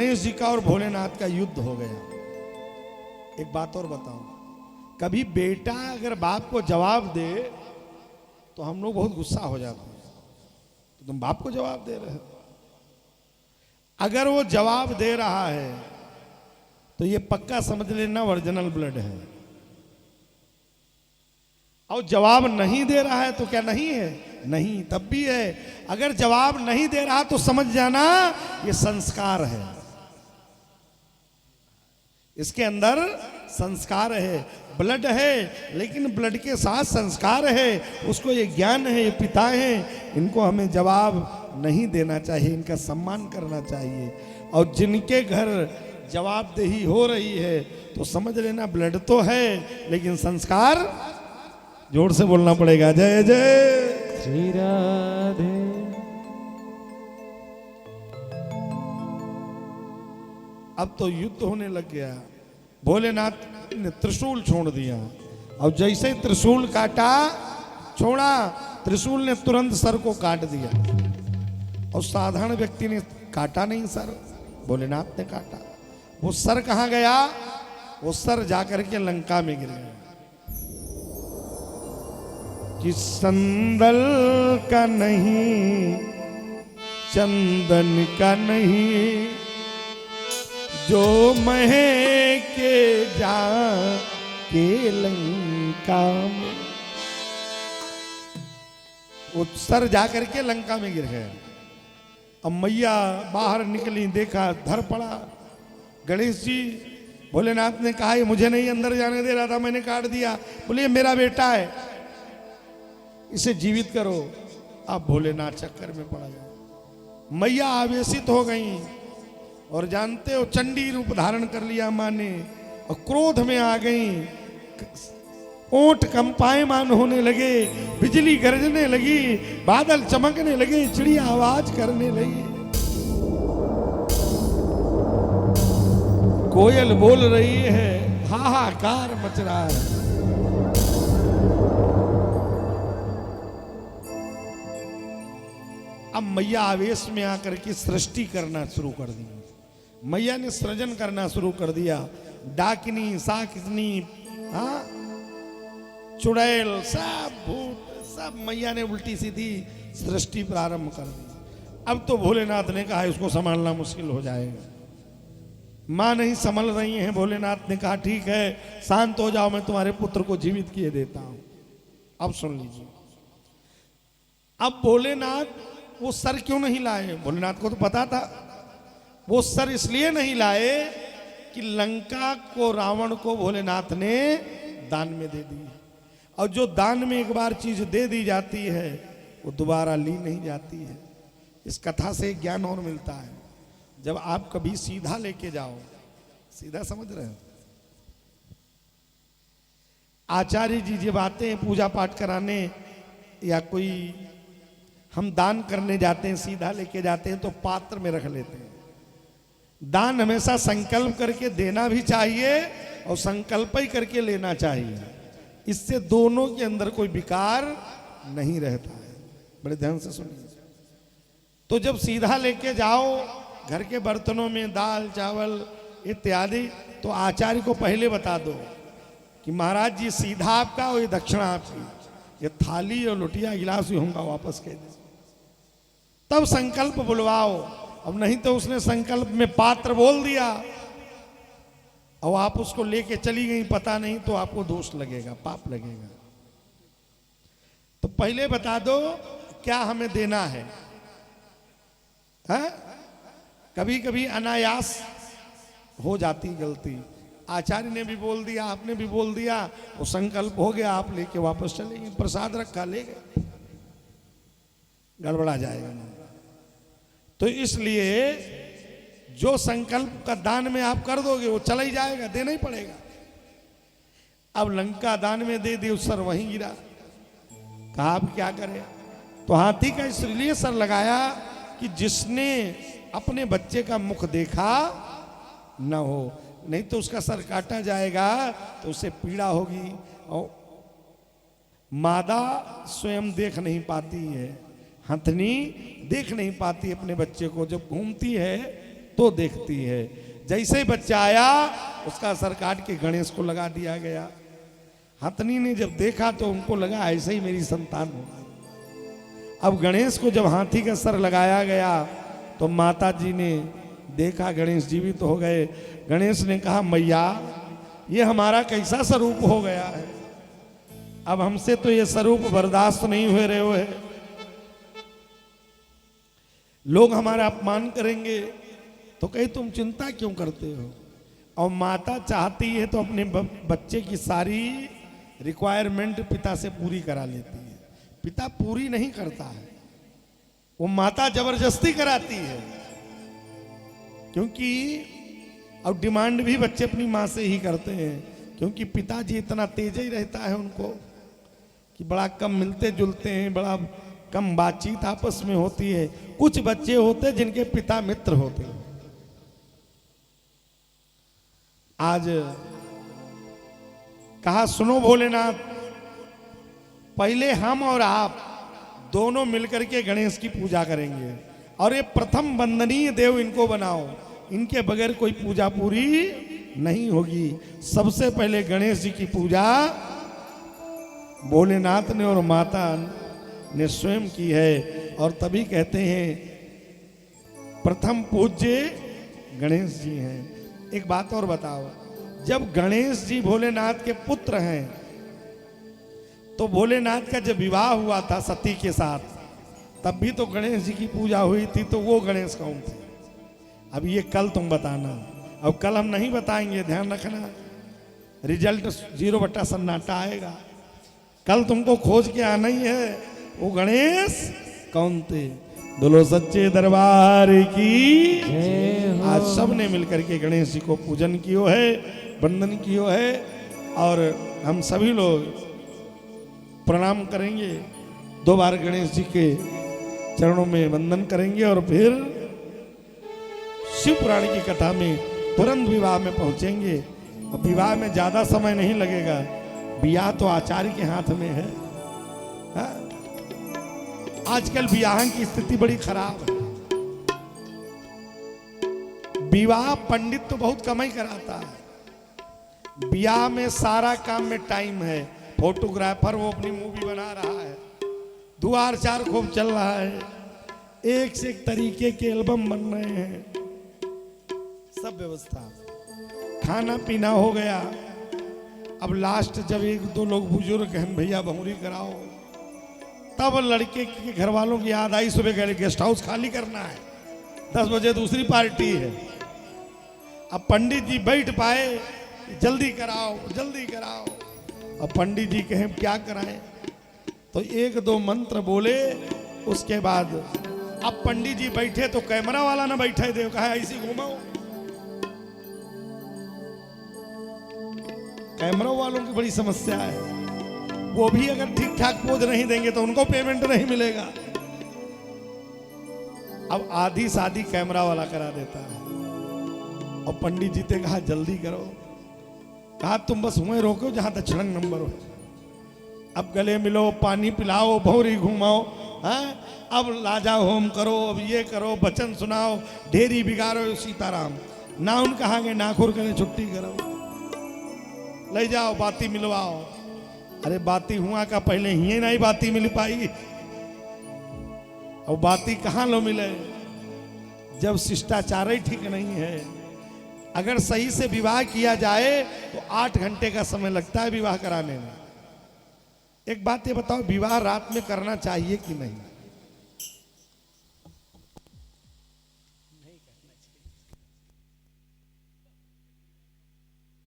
गणेश जी का और भोलेनाथ का युद्ध हो गया। एक बात और बताओ, कभी बेटा अगर बाप को जवाब दे तो हम लोग बहुत गुस्सा हो जाते हैं, तो तुम बाप को जवाब दे रहे हो। अगर वो जवाब दे रहा है तो ये पक्का समझ लेना ओरिजिनल ब्लड है, और जवाब नहीं दे रहा है तो क्या नहीं है? नहीं, तब भी है। अगर जवाब नहीं दे रहा तो समझ जाना ये संस्कार है, इसके अंदर संस्कार है। ब्लड है लेकिन ब्लड के साथ संस्कार है, उसको ये ज्ञान है, ये पिता हैं, इनको हमें जवाब नहीं देना चाहिए, इनका सम्मान करना चाहिए। और जिनके घर जवाबदेही हो रही है तो समझ लेना ब्लड तो है लेकिन संस्कार, जोर से बोलना पड़ेगा, जय जय श्री राधे। अब तो युद्ध होने लग गया। भोलेनाथ ने त्रिशूल छोड़ दिया, और जैसे त्रिशूल काटा, छोड़ा, त्रिशूल ने तुरंत सर को काट दिया। और साधारण व्यक्ति ने काटा नहीं सर, भोलेनाथ ने काटा। वो सर कहां गया? वो सर जाकर के लंका में गिर गया। कि संदल का नहीं, चंदन का नहीं, जो महे के जा के लंका में। वो सर जाकर के लंका में गिर गया। अब मैया बाहर निकली, देखा धर पड़ा गणेश जी। भोलेनाथ ने कहा ये मुझे नहीं अंदर जाने दे रहा था, मैंने काट दिया। बोले मेरा बेटा है, इसे जीवित करो। अब भोलेनाथ चक्कर में पड़ा गया। मैया आवेशित हो गई, और जानते हो चंडी रूप धारण कर लिया मां ने, और क्रोध में आ गई। ओंठ कंपायमान होने लगे, बिजली गरजने लगी, बादल चमकने लगे, चिड़िया आवाज करने लगी, कोयल बोल रही है, हाहाकार मच रहा है। अब मैया आवेश में आकर के सृष्टि करना शुरू कर दी। मैया ने सृजन करना शुरू कर दिया। डाकिनी, साकिनी, हाँ, चुड़ैल, सब भूत, सब मैया ने उल्टी सीधी सृष्टि प्रारंभ कर दी। अब तो भोलेनाथ ने कहा इसको संभालना मुश्किल हो जाएगा। मां नहीं संभल रही हैं। भोलेनाथ ने कहा ठीक है, शांत हो जाओ, मैं तुम्हारे पुत्र को जीवित किए देता हूं। अब सुन लीजिए, अब भोलेनाथ वो सर क्यों नहीं लाए? भोलेनाथ को तो पता था। वो सर इसलिए नहीं लाए कि लंका को रावण को भोलेनाथ ने दान में दे दी, और जो दान में एक बार चीज दे दी जाती है वो दोबारा ली नहीं जाती है। इस कथा से एक ज्ञान और मिलता है। जब आप कभी सीधा लेके जाओ, सीधा समझ रहे हो, आचार्य जी जब आते हैं पूजा पाठ कराने, या कोई हम दान करने जाते हैं, सीधा लेके जाते हैं तो पात्र में रख लेते हैं। दान हमेशा संकल्प करके देना भी चाहिए और संकल्प ही करके लेना चाहिए। इससे दोनों के अंदर कोई विकार नहीं रहता है। बड़े ध्यान से सुनिए। तो जब सीधा लेके जाओ घर के बर्तनों में दाल चावल इत्यादि, तो आचार्य को पहले बता दो कि महाराज जी सीधा आपका और ये दक्षिणा आपकी, ये थाली और लोटिया गिलास ही होगा, वापस कह दे। तब संकल्प बुलवाओ। अब नहीं तो उसने संकल्प में पात्र बोल दिया और आप उसको लेके चली गई, पता नहीं, तो आपको दोष लगेगा, पाप लगेगा। तो पहले बता दो क्या हमें देना है। कभी कभी अनायास हो जाती गलती। आचार्य ने भी बोल दिया, आपने भी बोल दिया, वो संकल्प हो गया, आप लेके वापस चलेंगे, प्रसाद रखा ले गए, गड़बड़ा जाएगा ना। तो इसलिए जो संकल्प का दान में आप कर दोगे वो चला ही जाएगा, देना ही पड़ेगा। अब लंका दान में दे दी, उस सर वहीं गिरा। कहा अब क्या करें? तो हाथी का इसलिए सर लगाया कि जिसने अपने बच्चे का मुख देखा न हो, नहीं तो उसका सर काटा जाएगा तो उसे पीड़ा होगी। और मादा स्वयं देख नहीं पाती है, हथनी देख नहीं पाती अपने बच्चे को। जब घूमती है तो देखती है। जैसे ही बच्चा आया उसका सर काट के गणेश को लगा दिया गया। हथनी ने जब देखा तो उनको लगा ऐसे ही मेरी संतान होगी। अब गणेश को जब हाथी का सर लगाया गया तो माता जी ने देखा गणेश जीवित हो गए। गणेश ने कहा मैया ये हमारा कैसा स्वरूप हो गया है, अब हमसे तो ये स्वरूप बर्दाश्त नहीं हो रहे हो है, लोग हमारा अपमान करेंगे। तो कहे तुम चिंता क्यों करते हो। और माता चाहती है तो अपने बच्चे की सारी रिक्वायरमेंट पिता से पूरी करा लेती है। पिता पूरी नहीं करता है, वो माता जबरदस्ती कराती है। क्योंकि अब डिमांड भी बच्चे अपनी माँ से ही करते हैं, क्योंकि पिताजी इतना तेज ही रहता है उनको कि बड़ा कम मिलते जुलते हैं, बड़ा कम बातचीत आपस में होती है। कुछ बच्चे होते हैं जिनके पिता मित्र होते हैं। आज कहा सुनो भोलेनाथ, पहले हम और आप दोनों मिलकर के गणेश की पूजा करेंगे और ये प्रथम वंदनीय देव इनको बनाओ, इनके बगैर कोई पूजा पूरी नहीं होगी। सबसे पहले गणेश जी की पूजा भोलेनाथ ने और माता ने स्वयं की है। और तभी कहते हैं प्रथम पूज्य गणेश जी हैं। एक बात और बताओ, जब गणेश जी भोलेनाथ के पुत्र हैं तो भोलेनाथ का जब विवाह हुआ था सती के साथ, तब भी तो गणेश जी की पूजा हुई थी। तो वो गणेश कौन थे? अब ये कल तुम बताना। अब कल हम नहीं बताएंगे, ध्यान रखना, रिजल्ट 0 सन्नाटा आएगा। कल तुमको खोज के आना ही है वो गणेश कौन थे। बोलो सच्चे दरबार की। आज सब ने मिलकर के गणेश जी को पूजन कियो है, वंदन कियो है। और हम सभी लोग प्रणाम करेंगे, 2 बार गणेश जी के चरणों में वंदन करेंगे और फिर शिव पुराण की कथा में तुरंत विवाह में पहुंचेंगे। और विवाह में ज्यादा समय नहीं लगेगा, विवाह तो आचार्य के हाथ में है। हाँ? आजकल विवाह की स्थिति बड़ी खराब है। विवाह पंडित तो बहुत कम ही कराता है। विवाह में सारा काम में टाइम है। फोटोग्राफर वो अपनी मूवी बना रहा है, दुआर चार खूब चल रहा है, एक से एक तरीके के एल्बम बन रहे हैं, सब व्यवस्था, खाना पीना हो गया। अब लास्ट जब 1-2 लोग बुजुर्ग हैं, भैया बहुरी कराओ, तब लड़के के घर वालों की याद आई, सुबह गए गेस्ट हाउस खाली करना है, 10 बजे दूसरी पार्टी है। अब पंडित जी बैठ पाए, जल्दी कराओ जल्दी कराओ। अब पंडित जी कहें क्या कराएं, तो 1-2 मंत्र बोले, उसके बाद अब पंडित जी बैठे तो कैमरा वाला ना बैठे दे, कहा ऐसी घुमाओ। कैमरा वालों की बड़ी समस्या है, वो भी अगर ठीक ठाक पोज नहीं देंगे तो उनको पेमेंट नहीं मिलेगा। अब आधी शादी कैमरा वाला करा देता है। और पंडित जी ने कहा जल्दी करो, कहा तुम बस वहीं रोको जहां तक छड़ंग नंबर हो। अब गले मिलो, पानी पिलाओ, भौरी घुमाओ, अब लाजा होम करो, अब ये करो, बचन सुनाओ, ढेरी बिगाड़ो, सीताराम नाउन कहा गए, नाखुर करे, छुट्टी करो, ले जाओ बाती मिलवाओ। अरे बाती हुआ का पहले ही नहीं बाती मिल पाई। और बाती कहाँ लो मिले जब शिष्टाचार ही ठीक नहीं है। अगर सही से विवाह किया जाए तो 8 घंटे का समय लगता है विवाह कराने में। एक बात ये बताओ, विवाह रात में करना चाहिए कि नहीं?